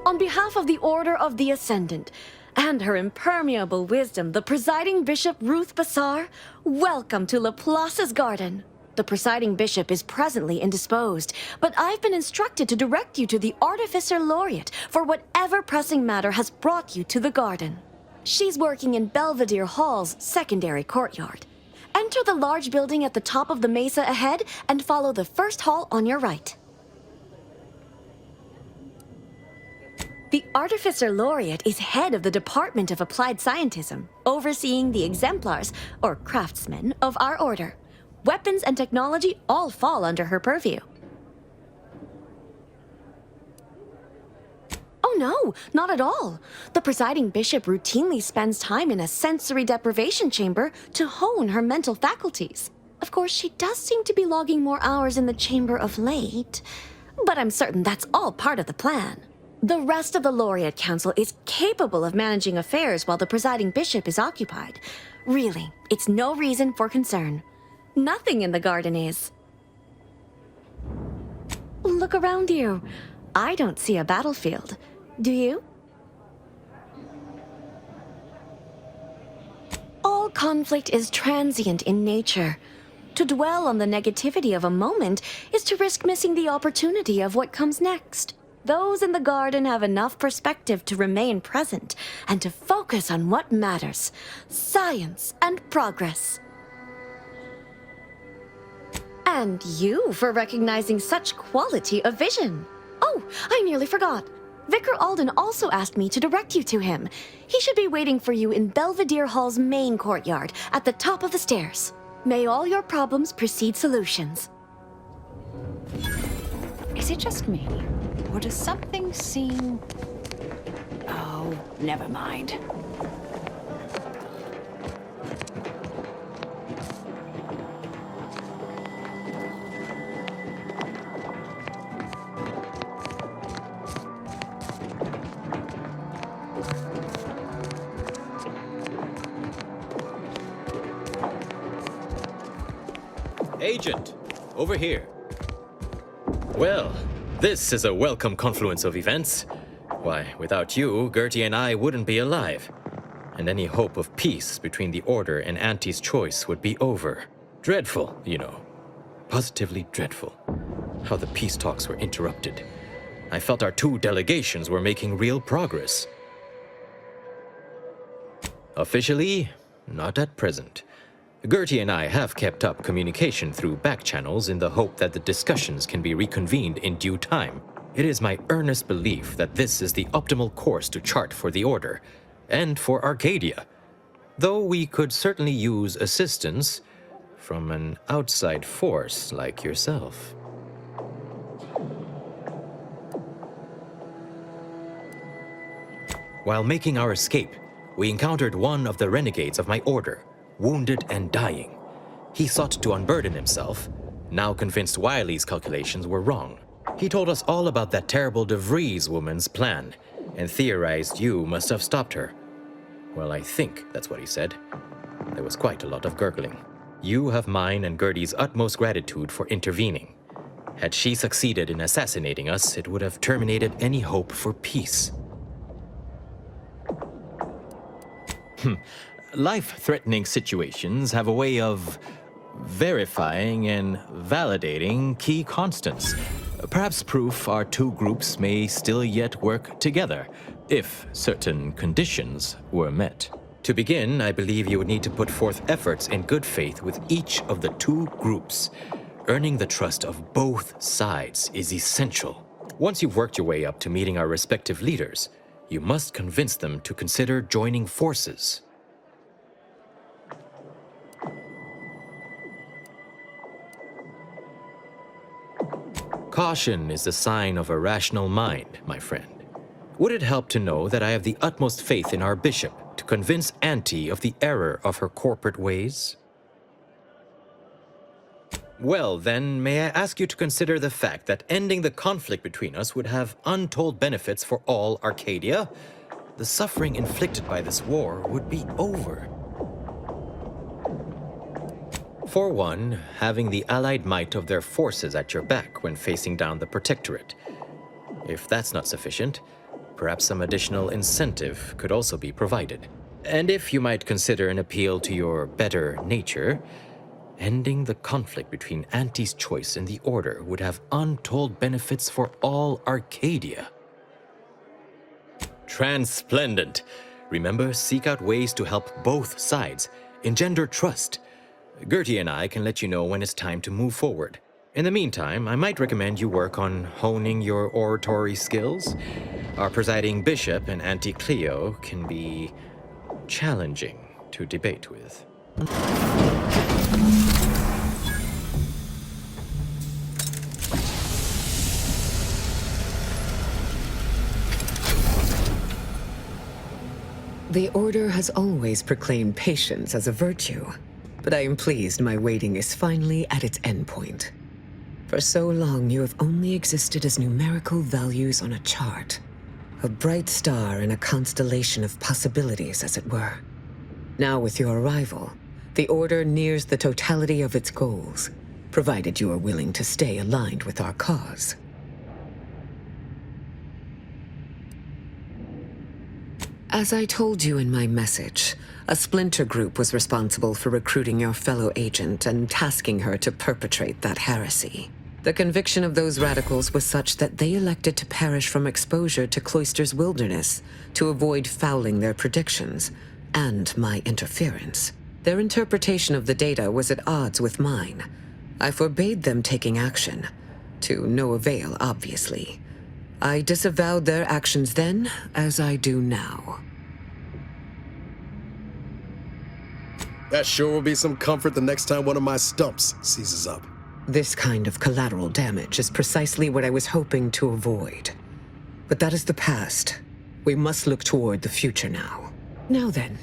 On behalf of the Order of the Ascendant, and her impermeable wisdom, the presiding bishop Ruth Basar, welcome to Laplace's garden. The presiding bishop is presently indisposed, but I've been instructed to direct you to the Artificer Laureate for whatever pressing matter has brought you to the garden. She's working in Belvedere Hall's secondary courtyard. Enter the large building at the top of the mesa ahead and follow the first hall on your right. The Artificer Laureate is head of the Department of Applied Scientism, overseeing the exemplars, or craftsmen, of our order. Weapons and technology all fall under her purview. Oh no, not at all. The presiding bishop routinely spends time in a sensory deprivation chamber to hone her mental faculties. Of course, she does seem to be logging more hours in the chamber of late, but I'm certain that's all part of the plan. The rest of the Laureate Council is capable of managing affairs while the presiding bishop is occupied. Really, it's no reason for concern. Nothing in the garden is. Look around you. I don't see a battlefield. Do you? All conflict is transient in nature. To dwell on the negativity of a moment is to risk missing the opportunity of what comes next. Those in the garden have enough perspective to remain present and to focus on what matters: science and progress. And you for recognizing such quality of vision. Oh, I nearly forgot. Vicar Alden also asked me to direct you to him. He should be waiting for you in Belvedere Hall's main courtyard at the top of the stairs. May all your problems precede solutions. Is it just me? Or does something seem... Oh, never mind. Agent, over here. Well, this is a welcome confluence of events. Why, without you, Gertie and I wouldn't be alive. And any hope of peace between the Order and Auntie's choice would be over. Dreadful, you know. Positively dreadful. How the peace talks were interrupted. I felt our two delegations were making real progress. Officially, not at present. Gertie and I have kept up communication through back channels in the hope that the discussions can be reconvened in due time. It is my earnest belief that this is the optimal course to chart for the Order, and for Arcadia, though we could certainly use assistance from an outside force like yourself. While making our escape, we encountered one of the renegades of my order, wounded and dying. He sought to unburden himself, now convinced Wiley's calculations were wrong. He told us all about that terrible DeVries woman's plan, and theorized you must have stopped her. Well, I think that's what he said. There was quite a lot of gurgling. You have mine and Gertie's utmost gratitude for intervening. Had she succeeded in assassinating us, it would have terminated any hope for peace. Life-threatening situations have a way of verifying and validating key constants. Perhaps proof our two groups may still yet work together, if certain conditions were met. To begin, I believe you would need to put forth efforts in good faith with each of the two groups. Earning the trust of both sides is essential. Once you've worked your way up to meeting our respective leaders, you must convince them to consider joining forces. Caution is the sign of a rational mind, my friend. Would it help to know that I have the utmost faith in our bishop to convince Auntie of the error of her corporate ways? Well, then, may I ask you to consider the fact that ending the conflict between us would have untold benefits for all Arcadia? The suffering inflicted by this war would be over. For one, having the allied might of their forces at your back when facing down the Protectorate. If that's not sufficient, perhaps some additional incentive could also be provided. And if you might consider an appeal to your better nature, ending the conflict between Auntie's choice and the Order would have untold benefits for all Arcadia. Transplendent. Remember, seek out ways to help both sides, engender trust. Gertie and I can let you know when it's time to move forward. In the meantime, I might recommend you work on honing your oratory skills. Our presiding bishop and Auntie Cleo can be challenging to debate with. The Order has always proclaimed patience as a virtue, but I am pleased my waiting is finally at its endpoint. For so long, you have only existed as numerical values on a chart, a bright star in a constellation of possibilities, as it were. Now, with your arrival, the Order nears the totality of its goals, provided you are willing to stay aligned with our cause. As I told you in my message, a splinter group was responsible for recruiting your fellow agent and tasking her to perpetrate that heresy. The conviction of those radicals was such that they elected to perish from exposure to Cloister's wilderness to avoid fouling their predictions and my interference. Their interpretation of the data was at odds with mine. I forbade them taking action, to no avail, obviously. I disavowed their actions then, as I do now. That sure will be some comfort the next time one of my stumps seizes up. This kind of collateral damage is precisely what I was hoping to avoid. But that is the past. We must look toward the future now. Now then,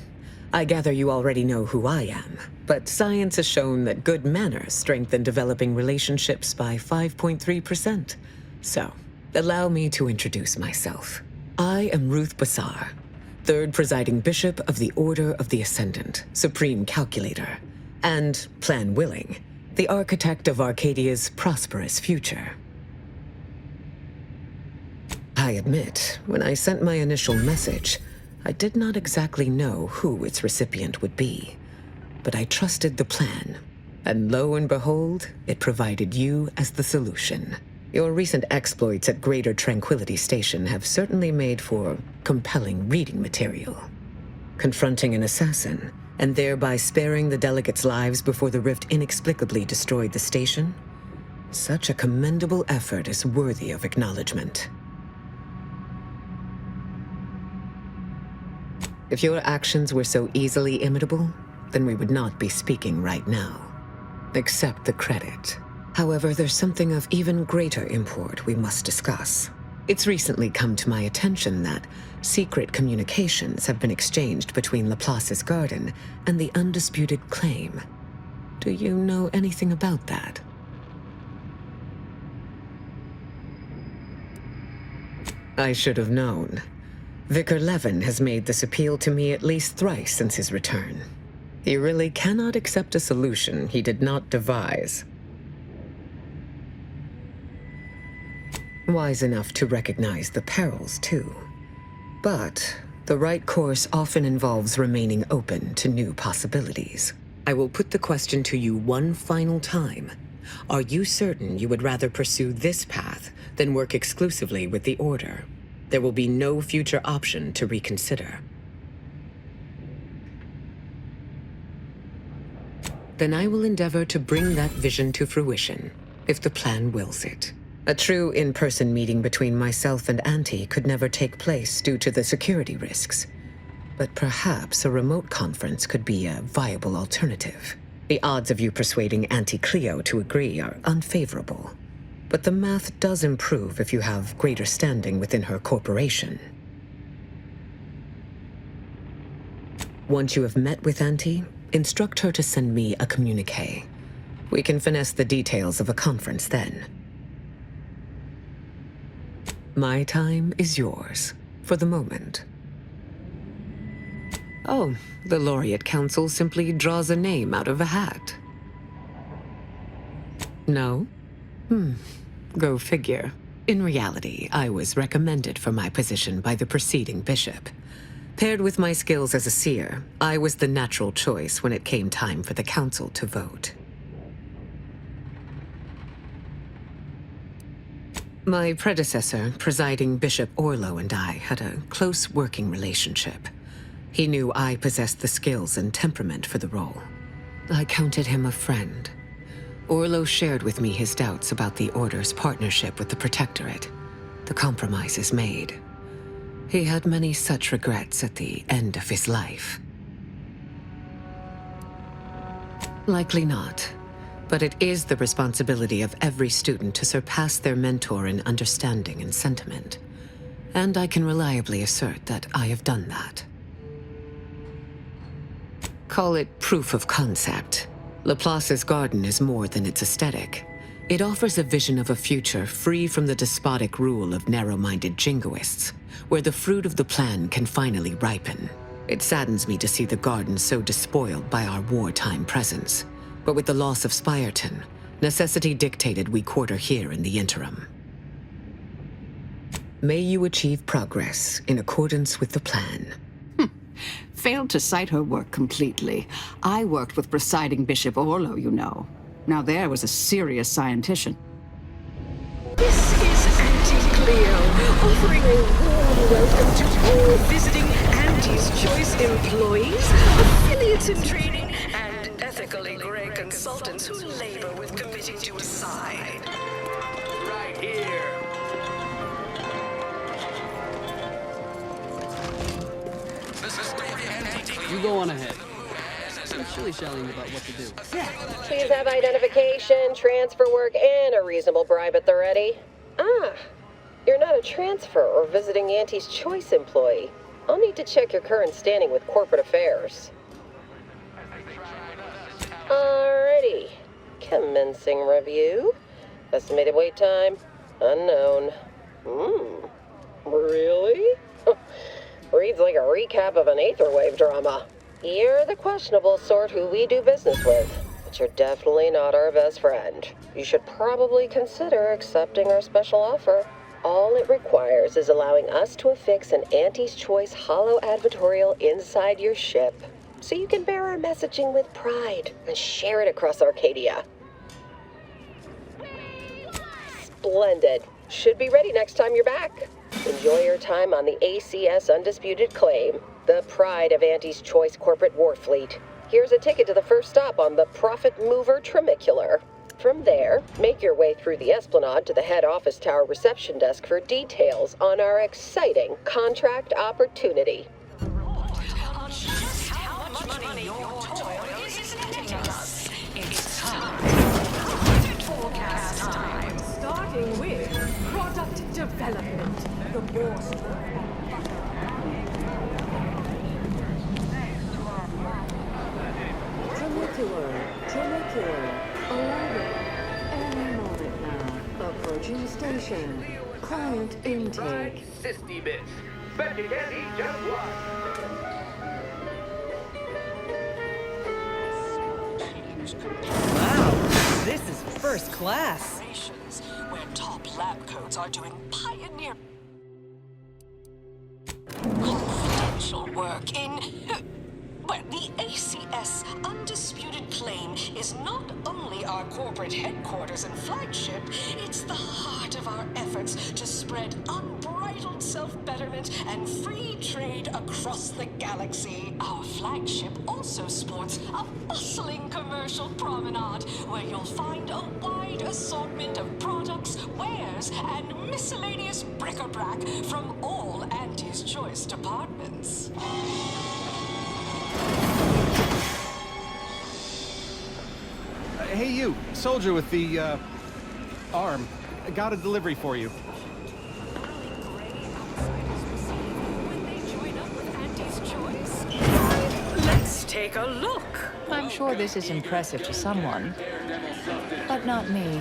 I gather you already know who I am, but science has shown that good manners strengthen developing relationships by 5.3%. So, allow me to introduce myself. I am Ruth Basar, third presiding bishop of the Order of the Ascendant, supreme calculator, and, plan willing, the architect of Arcadia's prosperous future. I admit, when I sent my initial message, I did not exactly know who its recipient would be, but I trusted the plan, and lo and behold, it provided you as the solution. Your recent exploits at Greater Tranquility Station have certainly made for compelling reading material. Confronting an assassin, and thereby sparing the delegates' lives before the rift inexplicably destroyed the station? Such a commendable effort is worthy of acknowledgement. If your actions were so easily imitable, then we would not be speaking right now. Accept the credit. However, there's something of even greater import we must discuss. It's recently come to my attention that secret communications have been exchanged between Laplace's garden and the undisputed claim. Do you know anything about that? I should have known. Vicar Levin has made this appeal to me at least thrice since his return. He really cannot accept a solution he did not devise. Wise enough to recognize the perils, too. But the right course often involves remaining open to new possibilities. I will put the question to you one final time. Are you certain you would rather pursue this path than work exclusively with the Order? There will be no future option to reconsider. Then I will endeavor to bring that vision to fruition, if the plan wills it. A true in-person meeting between myself and Auntie could never take place due to the security risks. But perhaps a remote conference could be a viable alternative. The odds of you persuading Auntie Cleo to agree are unfavorable. But the math does improve if you have greater standing within her corporation. Once you have met with Auntie, instruct her to send me a communique. We can finesse the details of a conference then. My time is yours, for the moment. Oh, the Laureate Council simply draws a name out of a hat. No? Go figure. In reality, I was recommended for my position by the preceding bishop. Paired with my skills as a seer, I was the natural choice when it came time for the council to vote. My predecessor, presiding Bishop Orlo, and I had a close working relationship. He knew I possessed the skills and temperament for the role. I counted him a friend. Orlo shared with me his doubts about the Order's partnership with the Protectorate, the compromises made. He had many such regrets at the end of his life. Likely not. But it is the responsibility of every student to surpass their mentor in understanding and sentiment. And I can reliably assert that I have done that. Call it proof of concept. Laplace's garden is more than its aesthetic. It offers a vision of a future free from the despotic rule of narrow-minded jingoists, where the fruit of the plan can finally ripen. It saddens me to see the garden so despoiled by our wartime presence. But with the loss of Spireton, necessity dictated we quarter here in the interim. May you achieve progress in accordance with the plan. Failed to cite her work completely. I worked with presiding Bishop Orlo, you know. Now there was a serious scientician. This is Auntie Cleo, offering a warm welcome to all visiting Auntie's Choice employees, affiliates in training, and ethically gray consultants who labor with committing to a side. Right here. You go on ahead. I'm shilly-shallying about what to do. Please have identification, transfer work, and a reasonable bribe at the ready. Ah, you're not a transfer or visiting Auntie's Choice employee. I'll need to check your current standing with corporate affairs. Alrighty. Commencing review. Estimated wait time, unknown. Really? Reads like a recap of an Aetherwave drama. You're the questionable sort who we do business with, but you're definitely not our best friend. You should probably consider accepting our special offer. All it requires is allowing us to affix an Auntie's Choice hollow advertorial inside your ship, so you can bear our messaging with pride and share it across Arcadia. Splendid. Should be ready next time you're back. Enjoy your time on the ACS Undisputed Claim, the pride of Auntie's Choice corporate war fleet. Here's a ticket to the first stop on the Profit Mover Trimicular. From there, make your way through the Esplanade to the head office tower reception desk for details on our exciting contract opportunity. Starting with product development, the boss. Trimicular, arriving any moment now. Approaching station. Client intake. 60 bits. Bet you can't eat just one. Wow, this is first class. Where top lab coats are doing pioneer confidential work in where the ACS Undisputed Claim is not only our corporate headquarters and flagship, it's the heart of our efforts to spread unbridled self-betterment and free trade across the galaxy. Our flagship also sports a bustling commercial promenade where you'll find a wide assortment of products, wares, and miscellaneous bric-a-brac from all Auntie's Choice departments. Hey you, soldier with the, arm. I got a delivery for you. Let's take a look. I'm sure this is impressive to someone, but not me.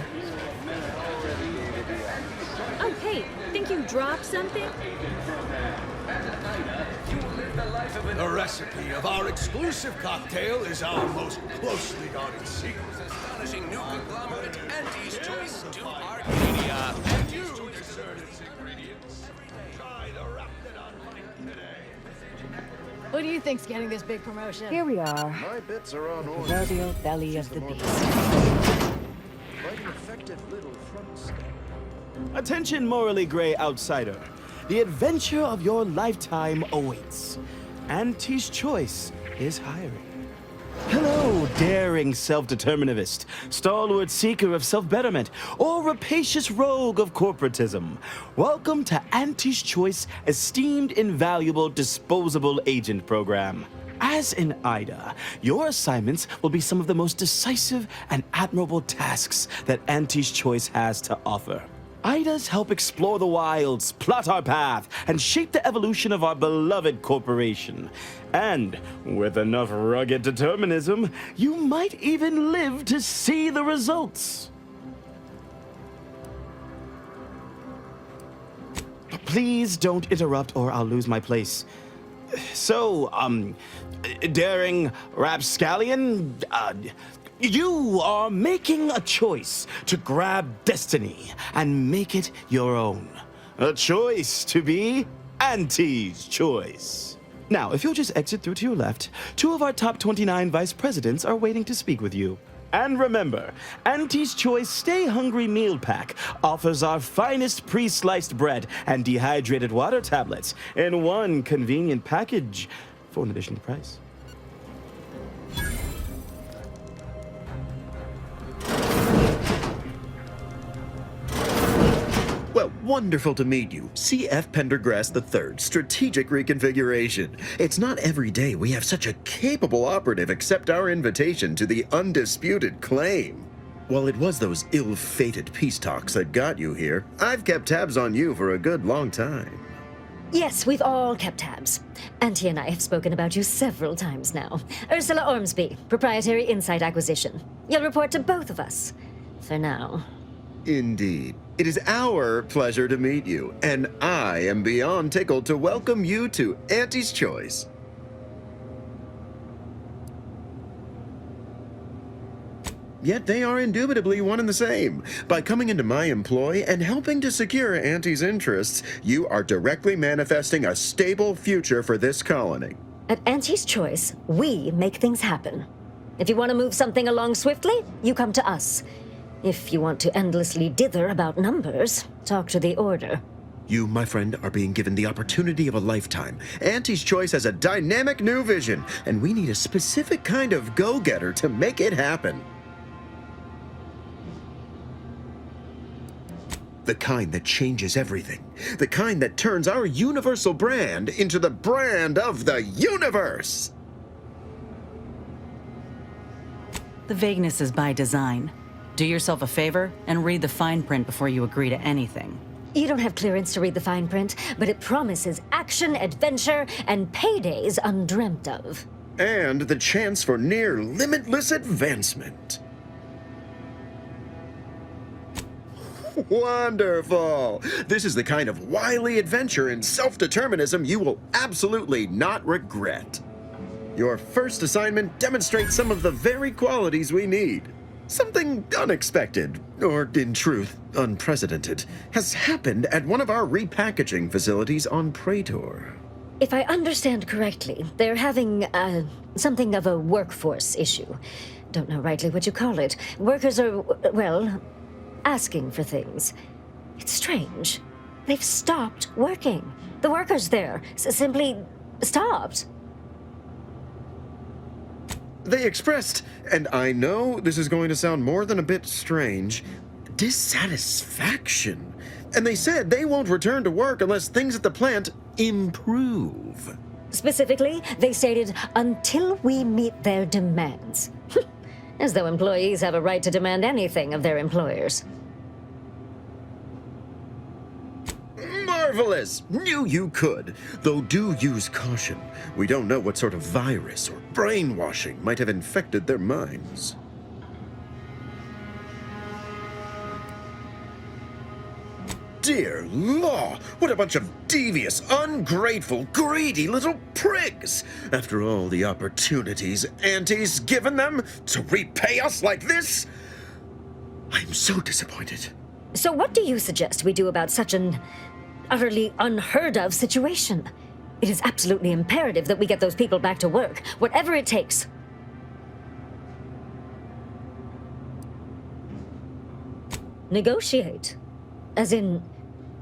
Oh, hey, think you dropped something? The recipe of our exclusive cocktail is our most closely guarded secret. Astonishing new conglomerate Auntie's Choice to Arcadia. And you deserve Who do you think's getting this big promotion? Here we are. My bits are on The order. proverbial belly of the beast. Quite an effective little front step. Attention, morally gray outsider. The adventure of your lifetime awaits. Auntie's Choice is hiring. Hello, daring self-determinivist, stalwart seeker of self-betterment, or rapacious rogue of corporatism. Welcome to Auntie's Choice Esteemed Invaluable Disposable Agent Program. As in Ida, your assignments will be some of the most decisive and admirable tasks that Auntie's Choice has to offer. Idas help explore the wilds, plot our path, and shape the evolution of our beloved corporation. And with enough rugged determinism, you might even live to see the results. Please don't interrupt or I'll lose my place. So, daring rapscallion, you are making a choice to grab destiny and make it your own. A choice to be Auntie's Choice. Now, if you'll just exit through to your left, 2 of our top 29 vice presidents are waiting to speak with you. And remember, Auntie's Choice Stay Hungry Meal Pack offers our finest pre-sliced bread and dehydrated water tablets in one convenient package for an additional price. Well, wonderful to meet you. C.F. Pendergrass III, Strategic Reconfiguration. It's not every day we have such a capable operative accept our invitation to the undisputed claim. While it was those ill-fated peace talks that got you here, I've kept tabs on you for a good long time. Yes, we've all kept tabs. Auntie and I have spoken about you several times now. Ursula Ormsby, Proprietary Insight Acquisition. You'll report to both of us. For now. Indeed. It is our pleasure to meet you, and I am beyond tickled to welcome you to Auntie's Choice. Yet they are indubitably one and the same. By coming into my employ and helping to secure Auntie's interests, you are directly manifesting a stable future for this colony. At Auntie's Choice, we make things happen. If you want to move something along swiftly, you come to us. If you want to endlessly dither about numbers, talk to the Order. You, my friend, are being given the opportunity of a lifetime. Auntie's Choice has a dynamic new vision, and we need a specific kind of go-getter to make it happen. The kind that changes everything. The kind that turns our universal brand into the brand of the universe! The vagueness is by design. Do yourself a favor and read the fine print before you agree to anything. You don't have clearance to read the fine print, but it promises action, adventure, and paydays undreamt of. And the chance for near limitless advancement. Wonderful! This is the kind of wily adventure and self-determinism you will absolutely not regret. Your first assignment demonstrates some of the very qualities we need. Something unexpected, or in truth, unprecedented, has happened at one of our repackaging facilities on Praetor. If I understand correctly, they're having, something of a workforce issue. Don't know rightly what you call it. Workers are, well, asking for things. It's strange. They've stopped working. The workers there simply stopped. They expressed, and I know this is going to sound more than a bit strange, dissatisfaction. And they said they won't return to work unless things at the plant improve. Specifically, they stated, until we meet their demands. As though employees have a right to demand anything of their employers. Marvelous! Knew you could. Though do use caution. We don't know what sort of virus or brainwashing might have infected their minds. Dear law, what a bunch of devious, ungrateful, greedy little prigs! After all the opportunities Auntie's given them to repay us like this, I'm so disappointed. So what do you suggest we do about such an utterly unheard of situation? It is absolutely imperative that we get those people back to work, whatever it takes. Negotiate. As in,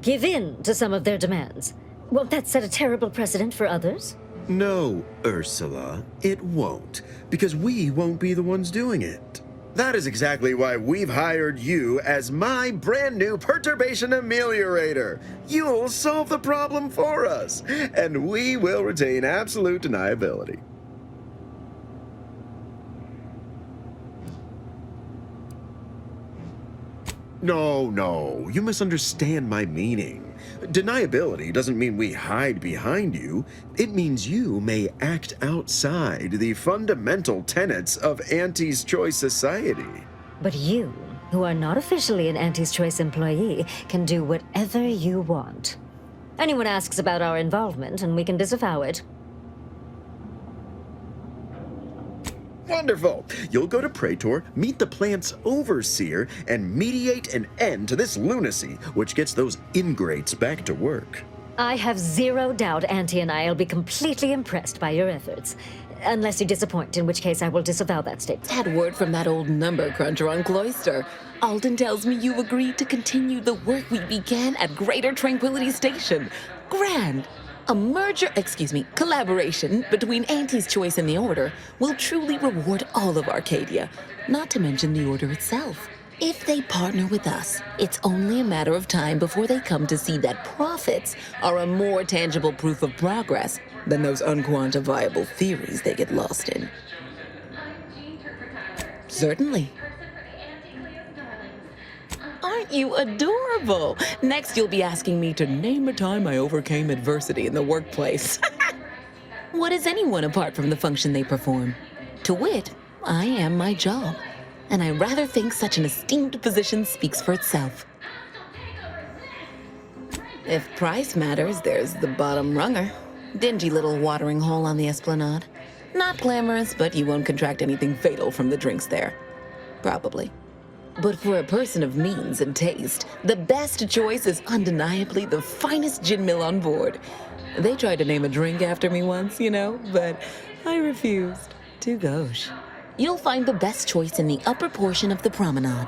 give in to some of their demands. Won't that set a terrible precedent for others? No, Ursula, it won't, because we won't be the ones doing it. That is exactly why we've hired you as my brand new perturbation ameliorator. You'll solve the problem for us, and we will retain absolute deniability. No, you misunderstand my meaning. Deniability doesn't mean we hide behind you. It means you may act outside the fundamental tenets of Auntie's Choice society. But you, who are not officially an Auntie's Choice employee, can do whatever you want. Anyone asks about our involvement, and we can disavow it. Wonderful! You'll go to Praetor, meet the plant's overseer, and mediate an end to this lunacy, which gets those ingrates back to work. I have zero doubt Auntie and I will be completely impressed by your efforts. Unless you disappoint, in which case I will disavow that statement. Had word from that old number cruncher on Cloister. Alden tells me you agreed to continue the work we began at Greater Tranquility Station. Grand! Collaboration between Auntie's Choice and the Order will truly reward all of Arcadia, not to mention the Order itself. If they partner with us, it's only a matter of time before they come to see that profits are a more tangible proof of progress than those unquantifiable theories they get lost in. Certainly. Aren't you adorable? Next, you'll be asking me to name a time I overcame adversity in the workplace. What is anyone apart from the function they perform? To wit, I am my job. And I rather think such an esteemed position speaks for itself. If price matters, there's the bottom runger. Dingy little watering hole on the Esplanade. Not glamorous, but you won't contract anything fatal from the drinks there. Probably. But for a person of means and taste, the best choice is undeniably the finest gin mill on board. They tried to name a drink after me once, but I refused. Too gauche. You'll find the best choice in the upper portion of the promenade.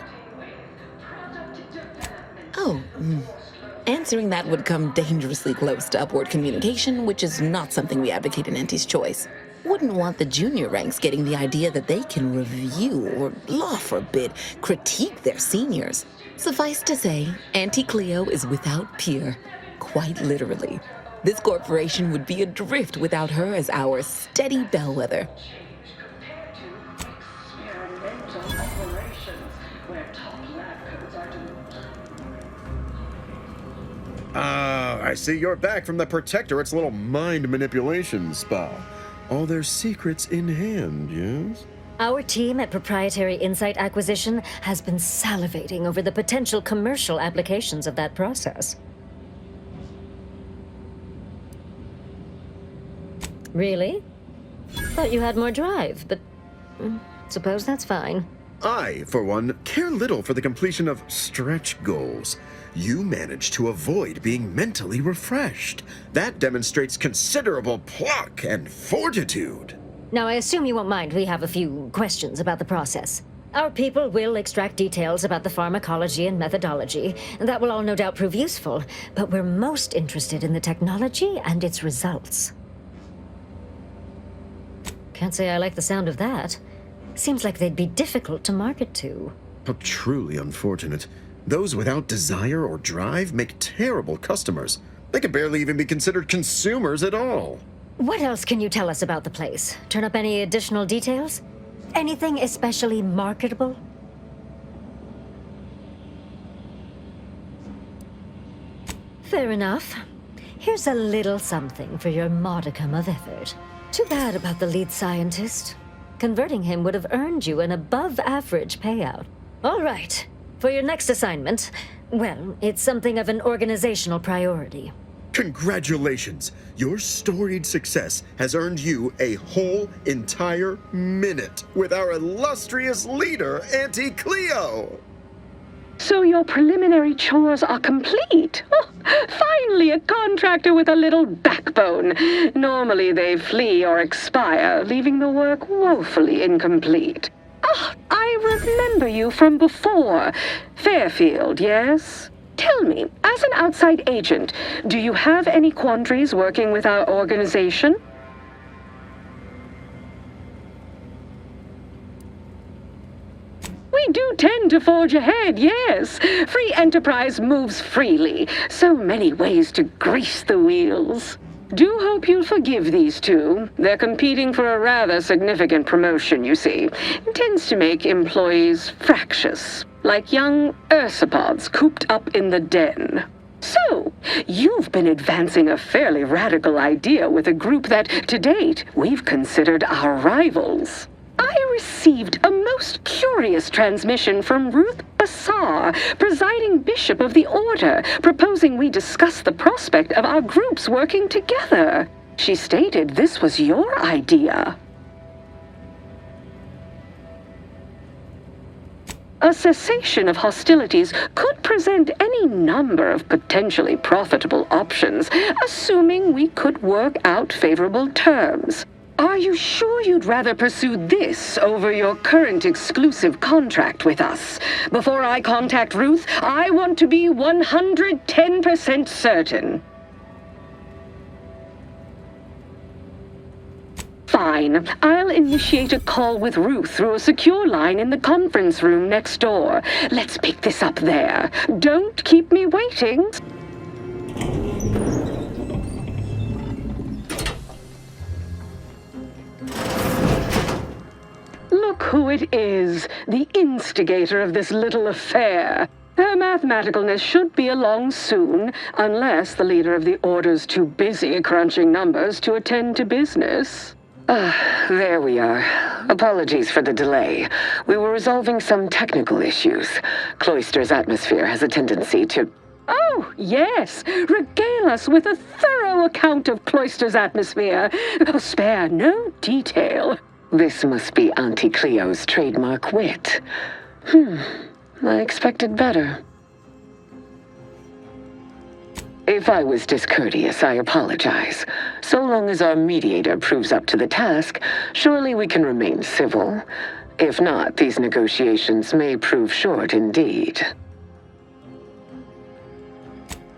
Answering that would come dangerously close to upward communication, which is not something we advocate in Auntie's Choice. Wouldn't want the junior ranks getting the idea that they can review or, law forbid, critique their seniors. Suffice to say, Auntie Cleo is without peer, quite literally. This corporation would be adrift without her as our steady bellwether. I see you're back from the Protectorate's little mind manipulation spa. All their secrets in hand, yes? Our team at Proprietary Insight Acquisition has been salivating over the potential commercial applications of that process. Really? Thought you had more drive, but suppose that's fine. I, for one, care little for the completion of stretch goals. You managed to avoid being mentally refreshed. That demonstrates considerable pluck and fortitude. Now, I assume you won't mind we have a few questions about the process. Our people will extract details about the pharmacology and methodology, and that will all no doubt prove useful, but we're most interested in the technology and its results. Can't say I like the sound of that. Seems like they'd be difficult to market to. How truly unfortunate. Those without desire or drive make terrible customers. They can barely even be considered consumers at all. What else can you tell us about the place? Turn up any additional details? Anything especially marketable? Fair enough. Here's a little something for your modicum of effort. Too bad about the lead scientist. Converting him would have earned you an above-average payout. All right. For your next assignment, well, it's something of an organizational priority. Congratulations! Your storied success has earned you a whole entire minute with our illustrious leader, Auntie Cleo! So your preliminary chores are complete? Oh, finally a contractor with a little backbone. Normally they flee or expire, leaving the work woefully incomplete. Ah, I remember you from before. Fairfield, yes? Tell me, as an outside agent, do you have any quandaries working with our organization? We do tend to forge ahead, yes. Free enterprise moves freely. So many ways to grease the wheels. Do hope you'll forgive these two. They're competing for a rather significant promotion, you see. It tends to make employees fractious, like young ursopods cooped up in the den. So, you've been advancing a fairly radical idea with a group that, to date, we've considered our rivals. I received a most curious transmission from Ruth Basar, presiding bishop of the order, proposing we discuss the prospect of our groups working together. She stated this was your idea. A cessation of hostilities could present any number of potentially profitable options, assuming we could work out favorable terms. Are you sure you'd rather pursue this over your current exclusive contract with us? Before I contact Ruth, I want to be 110% certain. Fine. I'll initiate a call with Ruth through a secure line in the conference room next door. Let's pick this up there. Don't keep me waiting. Look who it is, the instigator of this little affair. Her mathematicalness should be along soon, unless the leader of the Order's too busy crunching numbers to attend to business. There we are. Apologies for the delay. We were resolving some technical issues. Cloister's atmosphere has a tendency to... Oh, yes! Regale us with a thorough account of Cloister's atmosphere. Spare no detail. This must be Auntie Cleo's trademark wit. I expected better. If I was discourteous, I apologize. So long as our mediator proves up to the task, surely we can remain civil. If not, these negotiations may prove short indeed.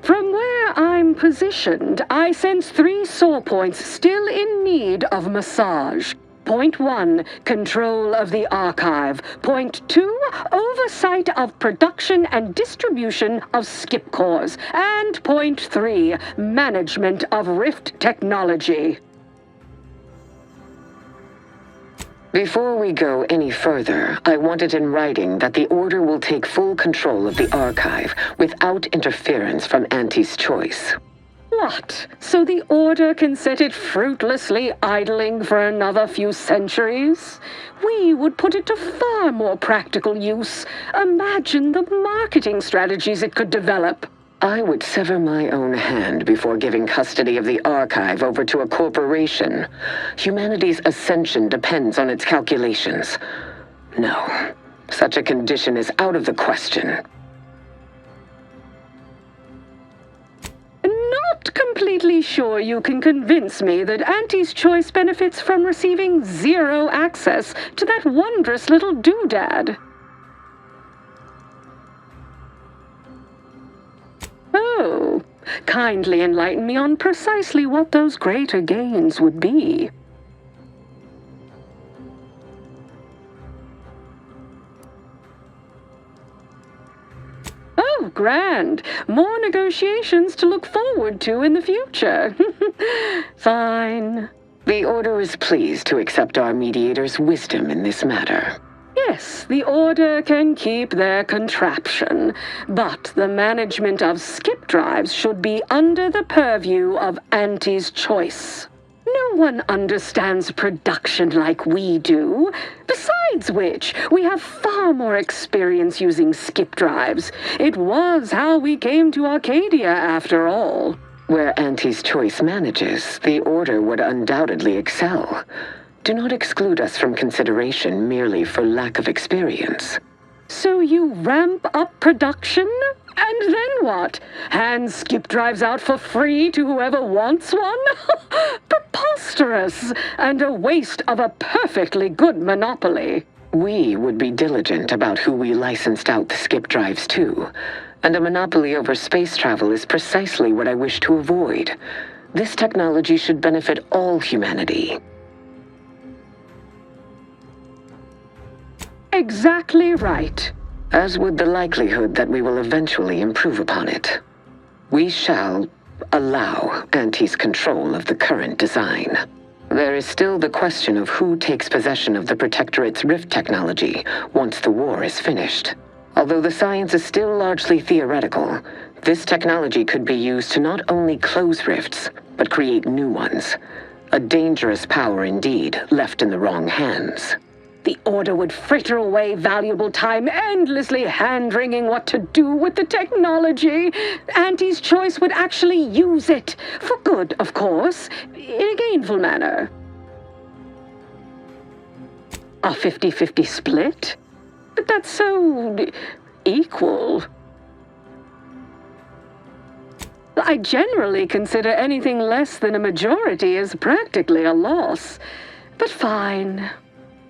From where I'm positioned, I sense 3 sore points still in need of massage. Point 1, control of the archive. Point 2, oversight of production and distribution of skip cores. And point 3, management of Rift technology. Before we go any further, I want it in writing that the Order will take full control of the archive without interference from Auntie's choice. What? So the Order can set it fruitlessly idling for another few centuries? We would put it to far more practical use. Imagine the marketing strategies it could develop. I would sever my own hand before giving custody of the archive over to a corporation. Humanity's ascension depends on its calculations. No, such a condition is out of the question. Not completely sure you can convince me that Auntie's choice benefits from receiving 0 access to that wondrous little doodad. Oh, kindly enlighten me on precisely what those greater gains would be. Oh, grand. More negotiations to look forward to in the future. Fine. The Order is pleased to accept our mediator's wisdom in this matter. Yes, the Order can keep their contraption, but the management of skip drives should be under the purview of Auntie's choice. No one understands production like we do. Besides which, we have far more experience using skip drives. It was how we came to Arcadia, after all. Where Auntie's choice manages, the Order would undoubtedly excel. Do not exclude us from consideration merely for lack of experience. So you ramp up production? And then what? Hand skip drives out for free to whoever wants one? Preposterous, and a waste of a perfectly good monopoly. We would be diligent about who we licensed out the skip drives to, and a monopoly over space travel is precisely what I wish to avoid. This technology should benefit all humanity. Exactly right. As would the likelihood that we will eventually improve upon it. We shall allow Auntie's control of the current design. There is still the question of who takes possession of the Protectorate's rift technology once the war is finished. Although the science is still largely theoretical, this technology could be used to not only close rifts, but create new ones. A dangerous power indeed, left in the wrong hands. The Order would fritter away valuable time endlessly hand-wringing what to do with the technology. Auntie's choice would actually use it. For good, of course. In a gainful manner. A 50-50 split? But that's so equal. I generally consider anything less than a majority as practically a loss. But fine.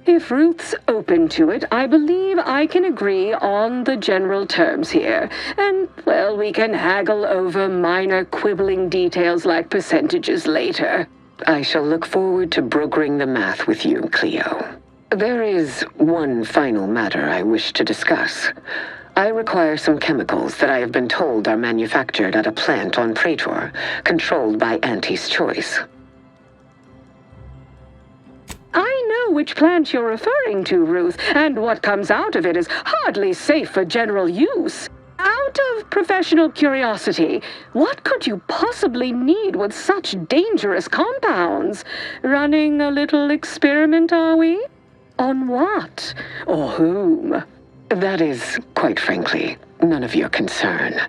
If Ruth's open to it, I believe I can agree on the general terms here. And, well, we can haggle over minor quibbling details like percentages later. I shall look forward to brokering the math with you, Cleo. There is one final matter I wish to discuss. I require some chemicals that I have been told are manufactured at a plant on Praetor, controlled by Auntie's choice. I know which plant you're referring to, Ruth, and what comes out of it is hardly safe for general use. Out of professional curiosity, what could you possibly need with such dangerous compounds? Running a little experiment, are we? On what? Or whom? That is, quite frankly, none of your concern.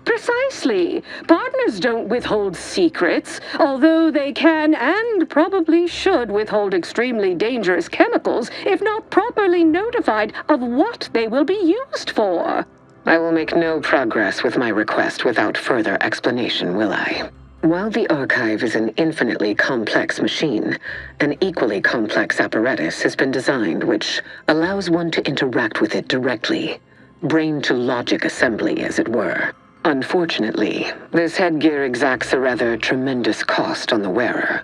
Precisely. Partners don't withhold secrets, although they can and probably should withhold extremely dangerous chemicals if not properly notified of what they will be used for. I will make no progress with my request without further explanation, will I? While the Archive is an infinitely complex machine, an equally complex apparatus has been designed which allows one to interact with it directly. Brain-to-logic assembly, as it were. Unfortunately, this headgear exacts a rather tremendous cost on the wearer.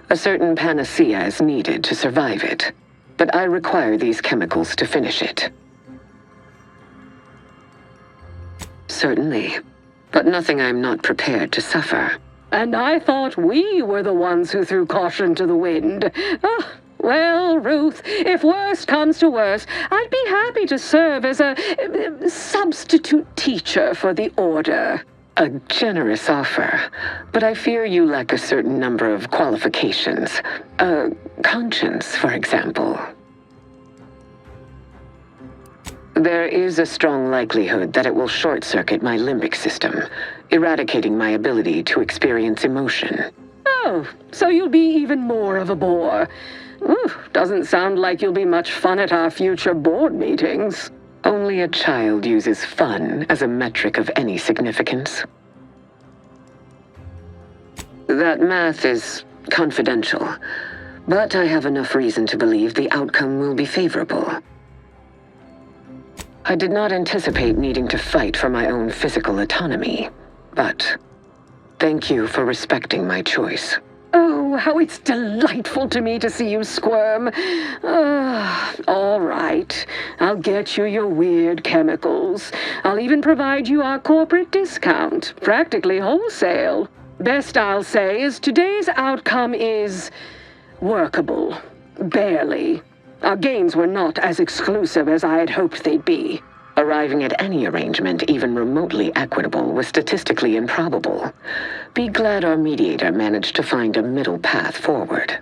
A certain panacea is needed to survive it, but I require these chemicals to finish it. Certainly, but nothing I'm not prepared to suffer. And I thought we were the ones who threw caution to the wind. Well, Ruth, if worst comes to worst, I'd be happy to serve as a substitute teacher for the Order. A generous offer, but I fear you lack a certain number of qualifications. Conscience, for example. There is a strong likelihood that it will short-circuit my limbic system, eradicating my ability to experience emotion. Oh, so you'll be even more of a bore. Ooh, doesn't sound like you'll be much fun at our future board meetings. Only a child uses fun as a metric of any significance. That math is confidential, but I have enough reason to believe the outcome will be favorable. I did not anticipate needing to fight for my own physical autonomy, but thank you for respecting my choice. Oh, how it's delightful to me to see you squirm. All right. I'll get you your weird chemicals. I'll even provide you our corporate discount, practically wholesale. Best I'll say is today's outcome is workable. Barely. Our gains were not as exclusive as I had hoped they'd be. Arriving at any arrangement even remotely equitable was statistically improbable. Be glad our mediator managed to find a middle path forward.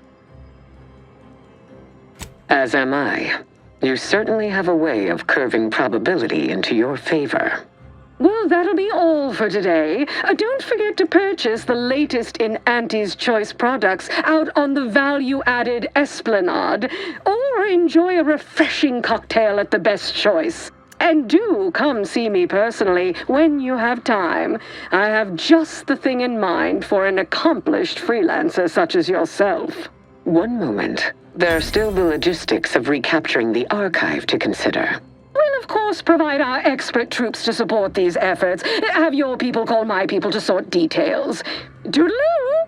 As am I. You certainly have a way of curving probability into your favor. Well, that'll be all for today. Don't forget to purchase the latest in Auntie's Choice products out on the value-added Esplanade, or enjoy a refreshing cocktail at the Best Choice. And do come see me personally when you have time. I have just the thing in mind for an accomplished freelancer such as yourself. One moment. There are still the logistics of recapturing the archive to consider. We'll, of course, provide our expert troops to support these efforts. Have your people call my people to sort details. Toodaloo!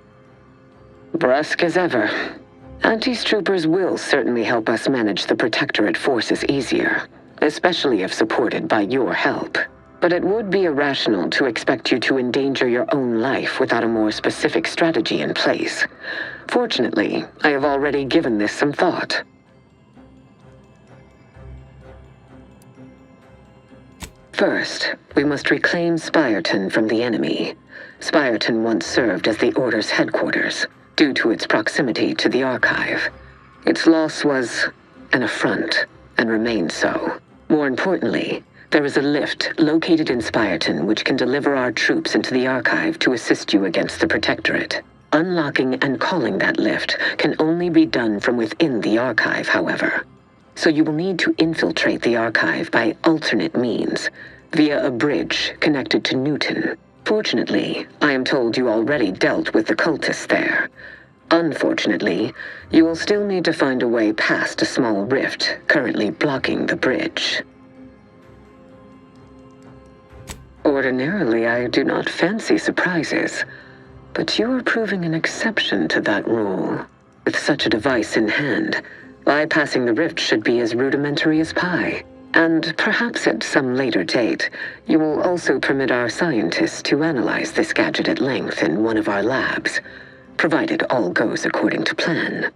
Brusque as ever. Auntie's troopers will certainly help us manage the Protectorate forces easier, especially if supported by your help. But it would be irrational to expect you to endanger your own life without a more specific strategy in place. Fortunately, I have already given this some thought. First, we must reclaim Spireton from the enemy. Spireton once served as the Order's headquarters, due to its proximity to the archive. Its loss was an affront, and remains so. More importantly, there is a lift located in Spireton which can deliver our troops into the archive to assist you against the Protectorate. Unlocking and calling that lift can only be done from within the archive, however. So you will need to infiltrate the archive by alternate means, via a bridge connected to Newton. Fortunately, I am told you already dealt with the cultists there. Unfortunately, you will still need to find a way past a small rift currently blocking the bridge. Ordinarily, I do not fancy surprises, but you are proving an exception to that rule. With such a device in hand, bypassing the rift should be as rudimentary as pie. And perhaps at some later date, you will also permit our scientists to analyze this gadget at length in one of our labs, provided all goes according to plan.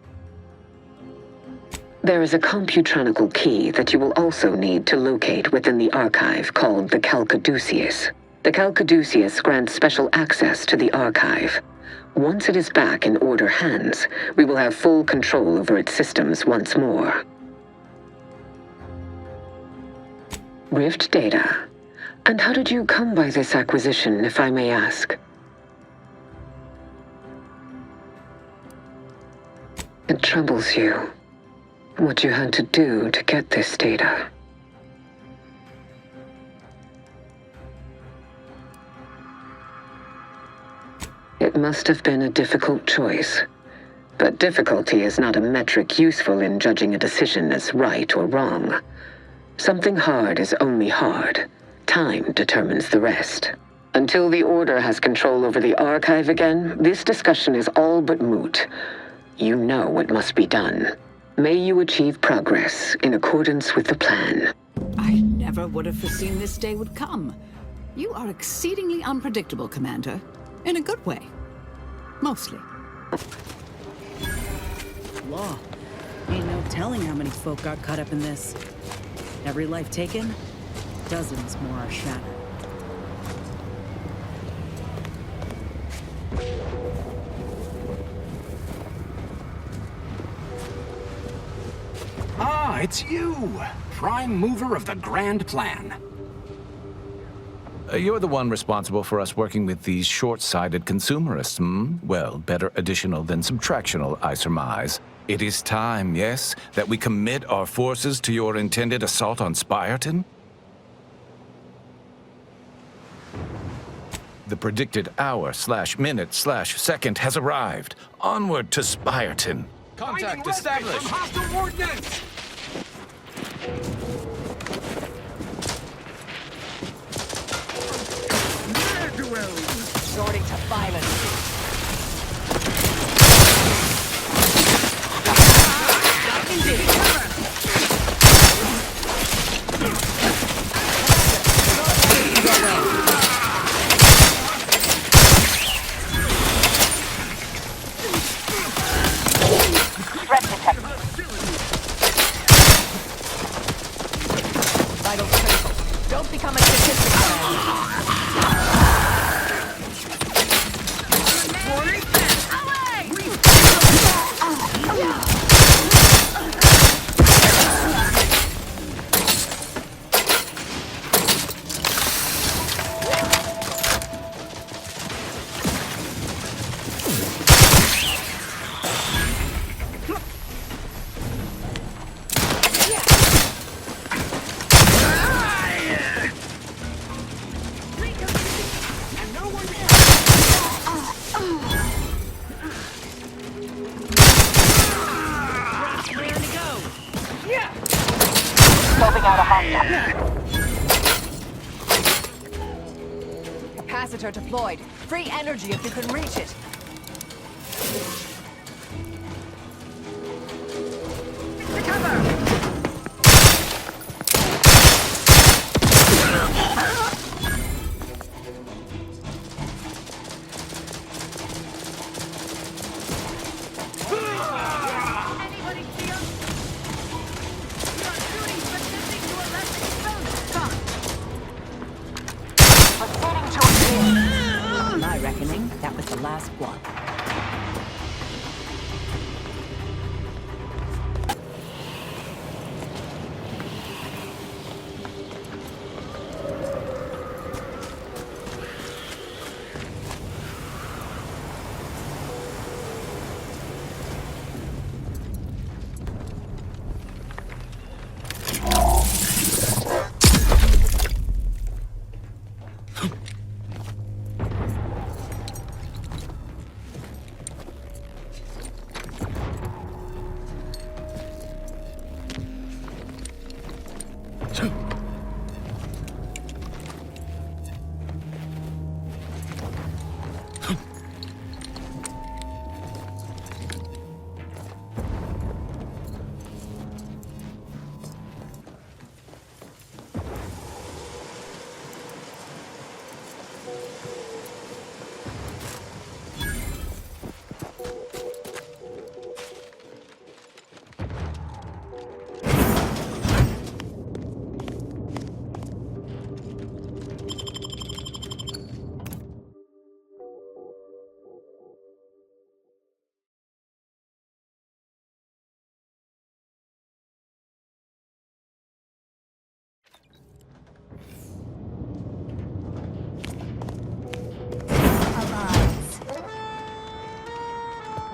There is a computronical key that you will also need to locate within the archive called the Calcaduceus. The Calcaduceus grants special access to the archive. Once it is back in Order hands, we will have full control over its systems once more. Rift data. And how did you come by this acquisition, if I may ask? It troubles you what you had to do to get this data. It must have been a difficult choice, but difficulty is not a metric useful in judging a decision as right or wrong. Something hard is only hard. Time determines the rest. Until the Order has control over the archive again, this discussion is all but moot. You know what must be done. May you achieve progress in accordance with the plan. I never would have foreseen this day would come. You are exceedingly unpredictable, Commander. In a good way. Mostly. Law. Ain't no telling how many folk got caught up in this. Every life taken, dozens more are shattered. Ah, it's you! Prime mover of the grand plan. You're the one responsible for us working with these short-sighted consumerists, hmm? Well, better additional than subtractional, I surmise. It is time, yes, that we commit our forces to your intended assault on Spireton? The predicted hour/minute/second has arrived. Onward to Spireton. Contact established. Hostile ordnance. Resorting to violence. Threat detected. Vital critical. Don't become a statistic. out a hostile. Capacitor deployed. Free energy if you can reach it. My reckoning, that was the last one.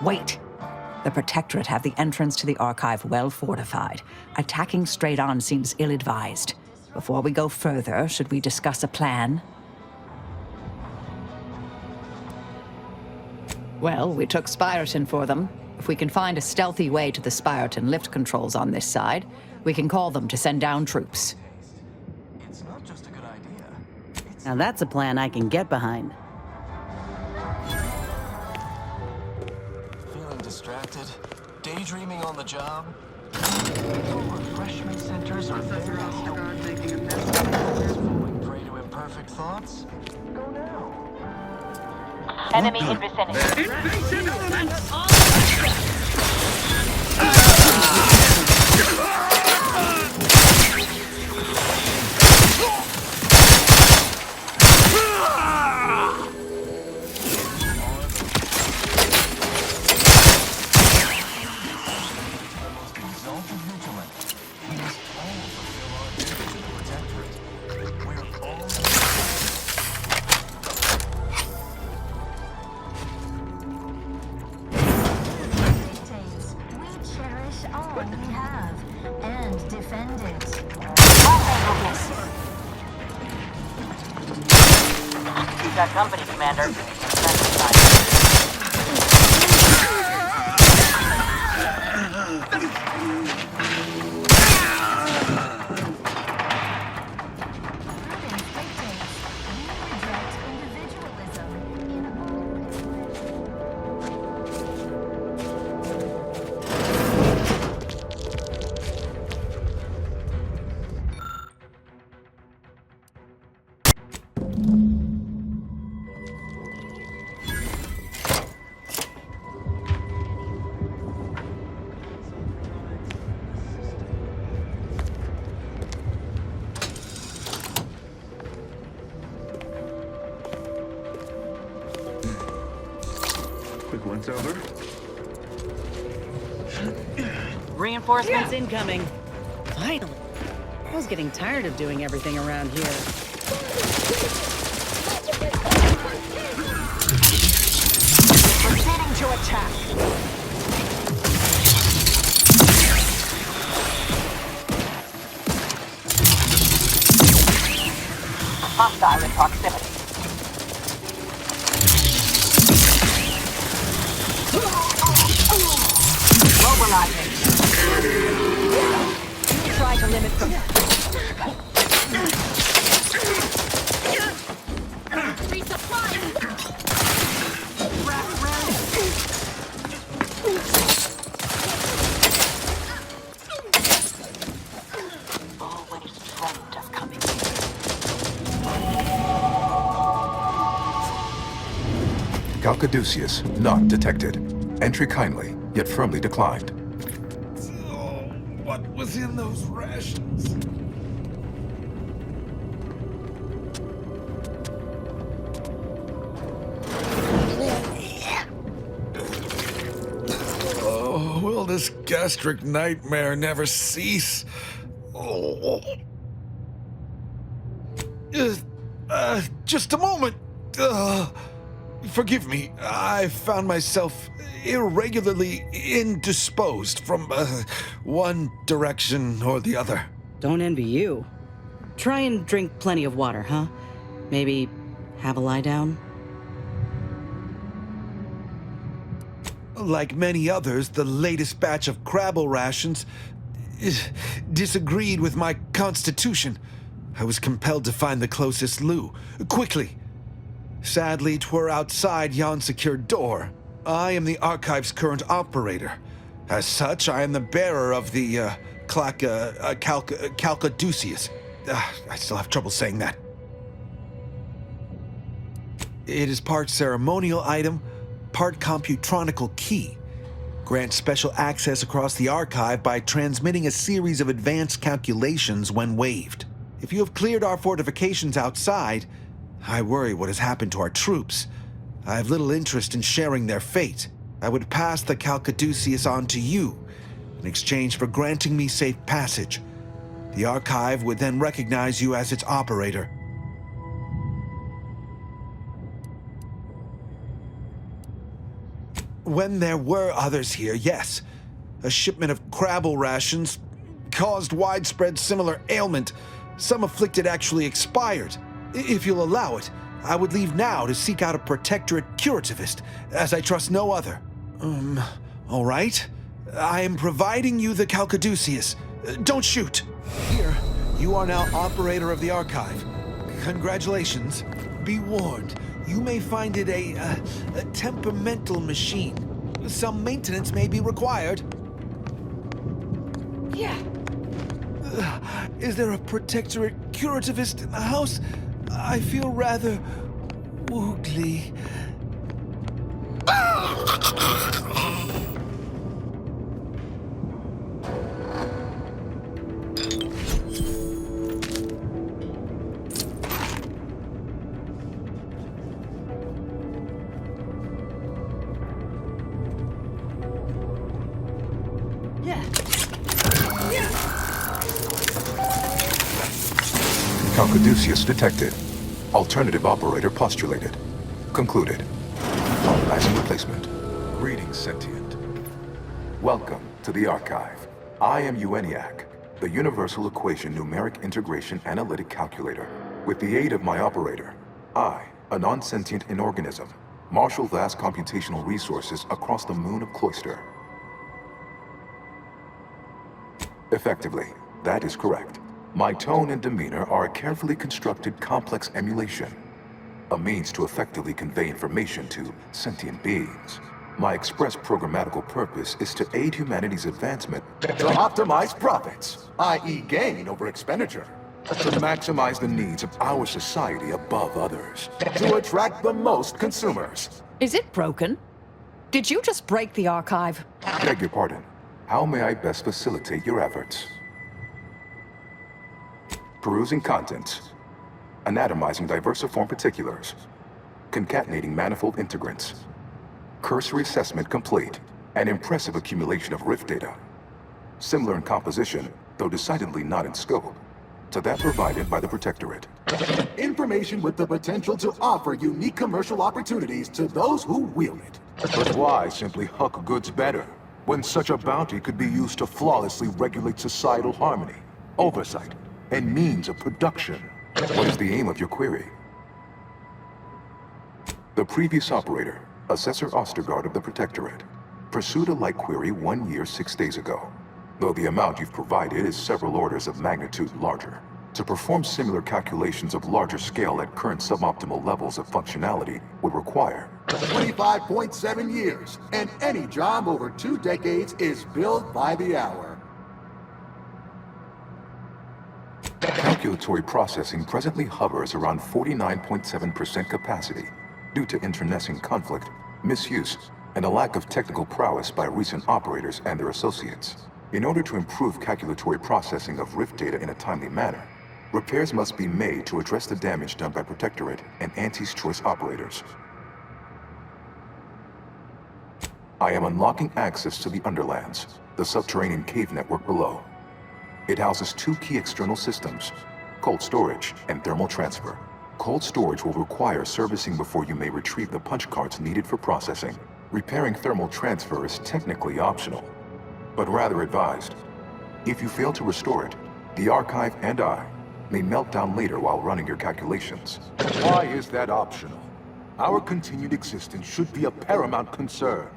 Wait. The Protectorate have the entrance to the archive well fortified. Attacking straight on seems ill-advised. Before we go further, should we discuss a plan? Well, we took Spireton for them. If we can find a stealthy way to the Spireton lift controls on this side, we can call them to send down troops. It's not just a good idea. Now that's a plan I can get behind. Feeling distracted? Daydreaming on the job? Refreshment centers are very falling prey to imperfect thoughts? Go now. Enemy in vicinity. Invasive elements! Got company, Commander. Quick once over. Reinforcements incoming. Finally. I was getting tired of doing everything around here. Proceeding to attack. Hostile in proximity. Mobilizing. Try to limit them. Calcaduceus not detected. Entry kindly, yet firmly declined. What was in those rations? Oh, will this gastric nightmare never cease? Oh. Just a moment. Forgive me. I found myself irregularly indisposed from one direction or the other. Don't envy you. Try and drink plenty of water, huh? Maybe have a lie down? Like many others, the latest batch of Crabble rations disagreed with my constitution. I was compelled to find the closest loo, quickly. Sadly, 'twere outside yon secured door. I am the Archive's current operator. As such, I am the bearer of the, Calcaduceus. I still have trouble saying that. It is part ceremonial item, part computronical key. Grants special access across the Archive by transmitting a series of advanced calculations when waived. If you have cleared our fortifications outside, I worry what has happened to our troops. I have little interest in sharing their fate. I would pass the Calcaduceus on to you in exchange for granting me safe passage. The Archive would then recognize you as its operator. When there were others here, yes. A shipment of Crabble rations caused widespread similar ailment. Some afflicted actually expired. If you'll allow it, I would leave now to seek out a Protectorate curativist, as I trust no other. All right. I am providing you the Calcaduceus. Don't shoot. Here, you are now operator of the Archive. Congratulations. Be warned, you may find it a temperamental machine. Some maintenance may be required. Yeah. Is there a Protectorate curativist in the house? I feel rather woogly. Calcaduceus detected. Alternative operator postulated. Concluded. Organizing replacement. Greetings, sentient. Welcome to the Archive. I am ENIAC, the Universal Equation Numeric Integration Analytic Calculator. With the aid of my operator, I, a non-sentient inorganism, marshal vast computational resources across the moon of Cloister. Effectively, that is correct. My tone and demeanor are a carefully constructed complex emulation, a means to effectively convey information to sentient beings. My express programmatical purpose is to aid humanity's advancement To optimize profits, i.e. gain over expenditure. to maximize the needs of our society above others. To attract the most consumers. Is it broken? Did you just break the Archive? Beg your pardon. How may I best facilitate your efforts? Perusing contents. Anatomizing diversiform particulars. Concatenating manifold integrants. Cursory assessment complete. An impressive accumulation of rift data. Similar in composition, though decidedly not in scope, to that provided by the Protectorate. Information with the potential to offer unique commercial opportunities to those who wield it. But why simply huck goods better, when such a bounty could be used to flawlessly regulate societal harmony, oversight, and means of production? What is the aim of your query? The previous operator, Assessor Ostergaard of the Protectorate, pursued a like query 1 year, 6 days ago, though the amount you've provided is several orders of magnitude larger. To perform similar calculations of larger scale at current suboptimal levels of functionality would require 25.7 years, and any job over 2 decades is billed by the hour. Calculatory processing presently hovers around 49.7% capacity. due to internecine conflict, misuse, and a lack of technical prowess by recent operators and their associates. In order to improve calculatory processing of Rift data in a timely manner, repairs must be made to address the damage done by Protectorate and Auntie's choice operators. I am unlocking access to the Underlands, the subterranean cave network below. It houses two key external systems, cold storage and thermal transfer. Cold storage will require servicing before you may retrieve the punch cards needed for processing. Repairing thermal transfer is technically optional, but rather advised. If you fail to restore it, the archive and I may melt down later while running your calculations. Why is that optional? Our continued existence should be a paramount concern.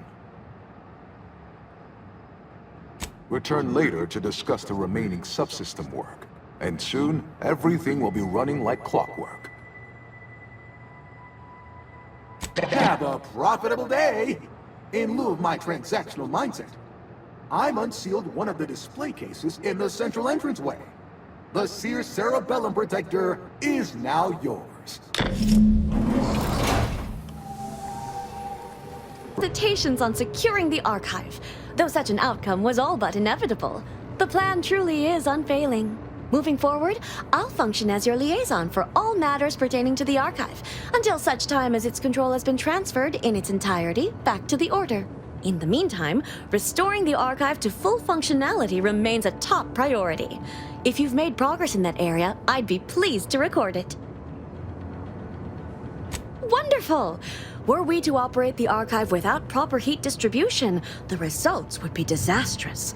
Return later to discuss the remaining subsystem work, and soon everything will be running like clockwork. Have a profitable day! In lieu of my transactional mindset, I'm unsealed one of the display cases in the central entranceway. The Seer Cerebellum Protector is now yours. Citations on securing the archive. Though such an outcome was all but inevitable, the plan truly is unfailing. Moving forward, I'll function as your liaison for all matters pertaining to the archive, until such time as its control has been transferred in its entirety back to the Order. In the meantime, restoring the archive to full functionality remains a top priority. If you've made progress in that area, I'd be pleased to record it. Wonderful! Were we to operate the archive without proper heat distribution, the results would be disastrous.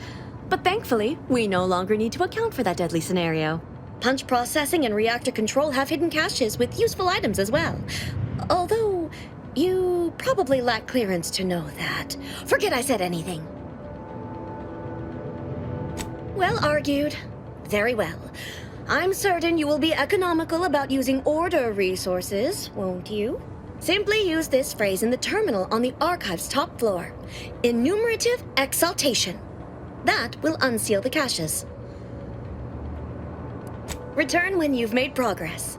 But thankfully, we no longer need to account for that deadly scenario. Punch processing and reactor control have hidden caches with useful items as well. Although, you probably lack clearance to know that. Forget I said anything. Well argued. Very well. I'm certain you will be economical about using Order resources, won't you? Simply use this phrase in the terminal on the archive's top floor. Enumerative exaltation. That will unseal the caches. Return when you've made progress.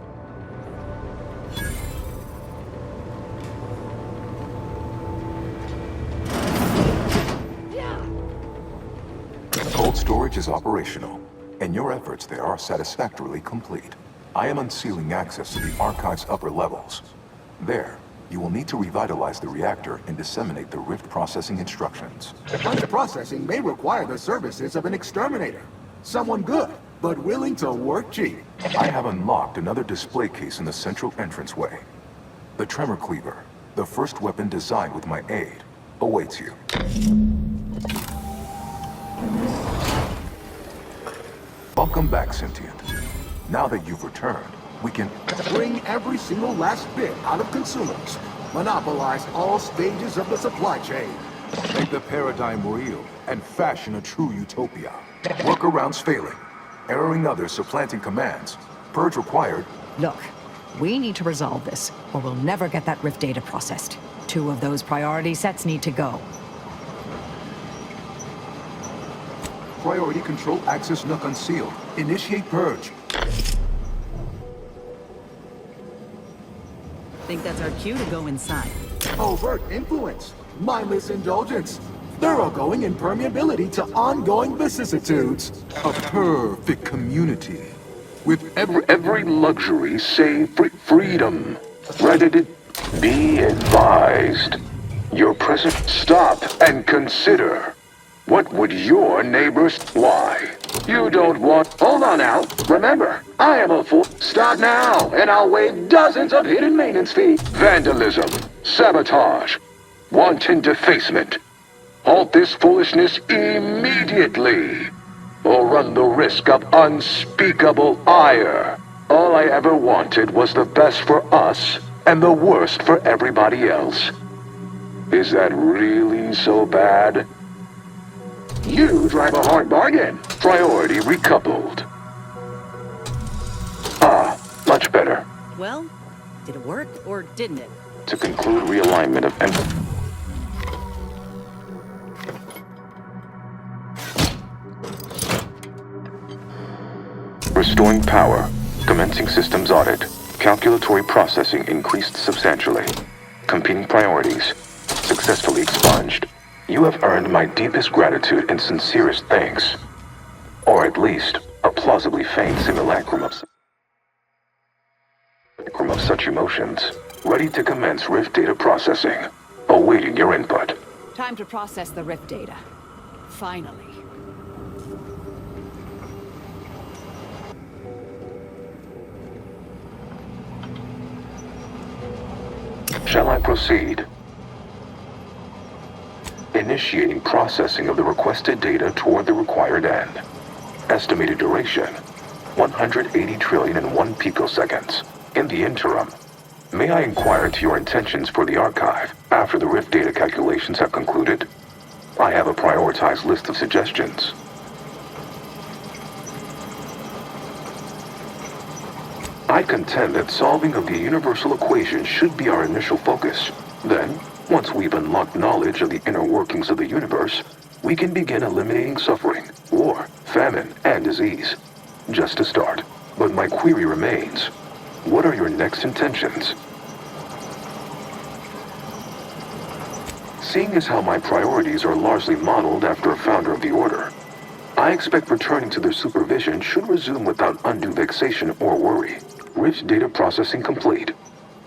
Cold storage is operational, and your efforts there are satisfactorily complete. I am unsealing access to the archive's upper levels. There, you will need to revitalize the reactor and disseminate the Rift processing instructions. Punch processing may require the services of an exterminator. Someone good, but willing to work cheap. I have unlocked another display case in the central entranceway. The Tremor Cleaver, the first weapon designed with my aid, awaits you. Welcome back, Sentient. Now that you've returned, we can bring every single last bit out of consumers. Monopolize all stages of the supply chain. Make the paradigm real and fashion a true utopia. Workarounds failing. Erroring others supplanting commands. Purge required. Look, we need to resolve this, or we'll never get that Rift data processed. 2 of those priority sets need to go. Priority control access nook unsealed. Initiate purge. Think that's our cue to go inside. Overt influence, mindless indulgence, thoroughgoing impermeability to ongoing vicissitudes. A perfect community. With every luxury save freedom. Ready? Be advised. Your present stop and consider. What would your neighbors... Why? You don't want... Hold on now. Remember, I am a fool. Start now, and I'll waive dozens of hidden maintenance fees. Vandalism, sabotage, wanton defacement. Halt this foolishness immediately, or run the risk of unspeakable ire. All I ever wanted was the best for us, and the worst for everybody else. Is that really so bad? You drive a hard bargain. Priority recoupled. Ah, much better. Well, did it work or didn't it? To conclude realignment of... Restoring power. Commencing systems audit. Calculatory processing increased substantially. Competing priorities. Successfully expunged. You have earned my deepest gratitude and sincerest thanks. Or at least, a plausibly faint simulacrum of such emotions. Ready to commence Rift data processing. Awaiting your input. Time to process the Rift data. Finally. Shall I proceed? Initiating processing of the requested data toward the required end. Estimated duration, 180 trillion and 1 picoseconds. In the interim, may I inquire into your intentions for the archive after the Rift data calculations have concluded? I have a prioritized list of suggestions. I contend that solving of the universal equation should be our initial focus. Then, once we've unlocked knowledge of the inner workings of the universe, we can begin eliminating suffering, war, famine, and disease. Just a start. But my query remains. What are your next intentions? Seeing as how my priorities are largely modeled after a founder of the Order, I expect returning to their supervision should resume without undue vexation or worry. Rift data processing complete.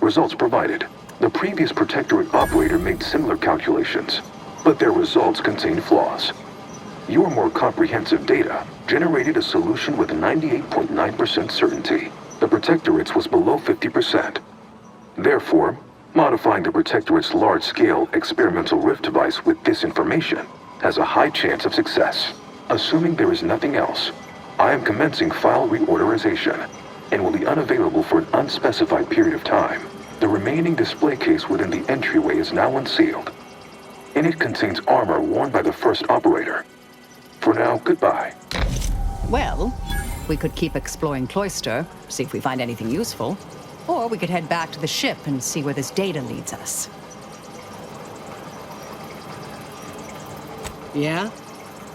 Results provided. The previous Protectorate operator made similar calculations, but their results contained flaws. Your more comprehensive data generated a solution with 98.9% certainty. The Protectorate's was below 50%. Therefore, modifying the Protectorate's large-scale experimental Rift device with this information has a high chance of success. Assuming there is nothing else, I am commencing file reorderization and will be unavailable for an unspecified period of time. The remaining display case within the entryway is now unsealed. In it contains armor worn by the first operator. For now, goodbye. Well, we could keep exploring Cloister, see if we find anything useful. Or we could head back to the ship and see where this data leads us. Yeah?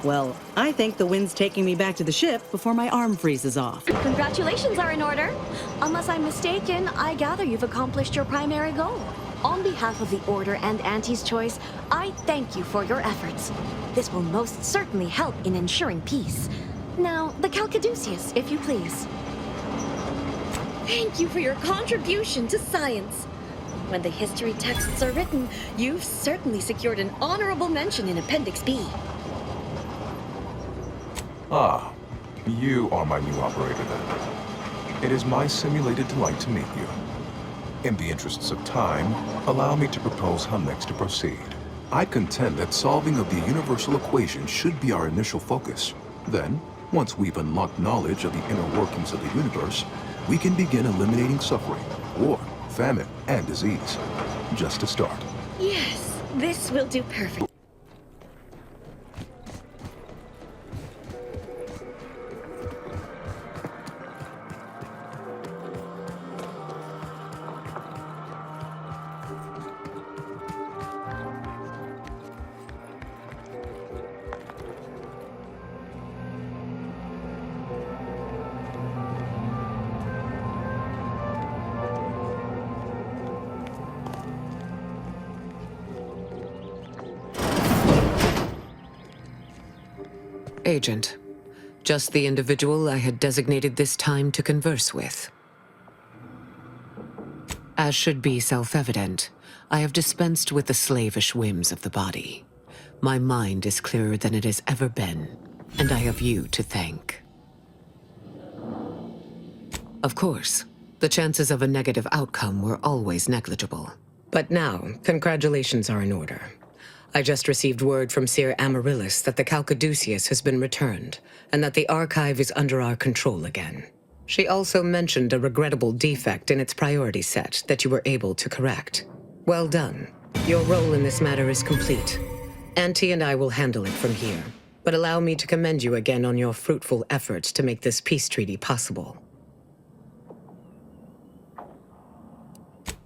Well, I think the wind's taking me back to the ship before my arm freezes off. Congratulations are in order. Unless I'm mistaken, I gather you've accomplished your primary goal. On behalf of the Order and Auntie's choice, I thank you for your efforts. This will most certainly help in ensuring peace. Now, the Calcaduceus, if you please. Thank you for your contribution to science. When the history texts are written, you've certainly secured an honorable mention in Appendix B. Ah, you are my new operator then. It is my simulated delight to meet you. In the interests of time, allow me to propose how next to proceed. I contend that solving of the universal equation should be our initial focus. Then, once we've unlocked knowledge of the inner workings of the universe, we can begin eliminating suffering, war, famine, and disease. Just a start. Yes, this will do perfectly. Agent, just the individual I had designated this time to converse with. As should be self-evident, I have dispensed with the slavish whims of the body. My mind is clearer than it has ever been, and I have you to thank. Of course, the chances of a negative outcome were always negligible. But now, congratulations are in order. I just received word from Seer Amaryllis that the Calcaduceus has been returned, and that the archive is under our control again. She also mentioned a regrettable defect in its priority set that you were able to correct. Well done. Your role in this matter is complete. Auntie and I will handle it from here, but allow me to commend you again on your fruitful efforts to make this peace treaty possible.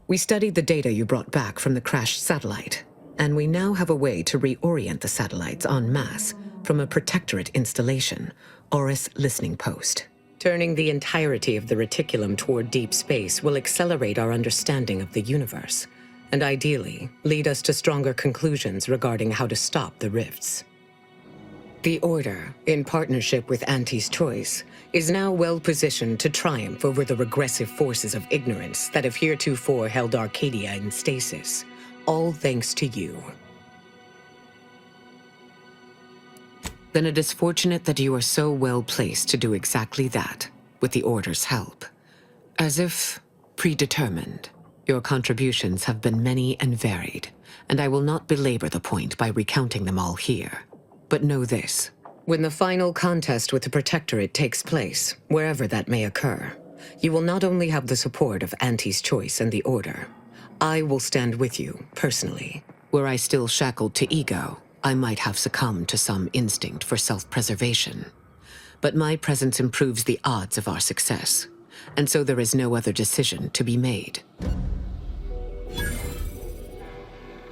We studied the data you brought back from the crashed satellite, and we now have a way to reorient the satellites en masse from a Protectorate installation, Oris Listening Post. Turning the entirety of the reticulum toward deep space will accelerate our understanding of the universe, and ideally, lead us to stronger conclusions regarding how to stop the rifts. The Order, in partnership with Auntie's Choice, is now well positioned to triumph over the regressive forces of ignorance that have heretofore held Arcadia in stasis, all thanks to you. Then it is fortunate that you are so well placed to do exactly that, with the Order's help. As if predetermined, your contributions have been many and varied, and I will not belabor the point by recounting them all here. But know this, when the final contest with the Protectorate takes place, wherever that may occur, you will not only have the support of Auntie's Choice and the Order. I will stand with you, personally. Were I still shackled to ego, I might have succumbed to some instinct for self-preservation. But my presence improves the odds of our success, and so there is no other decision to be made.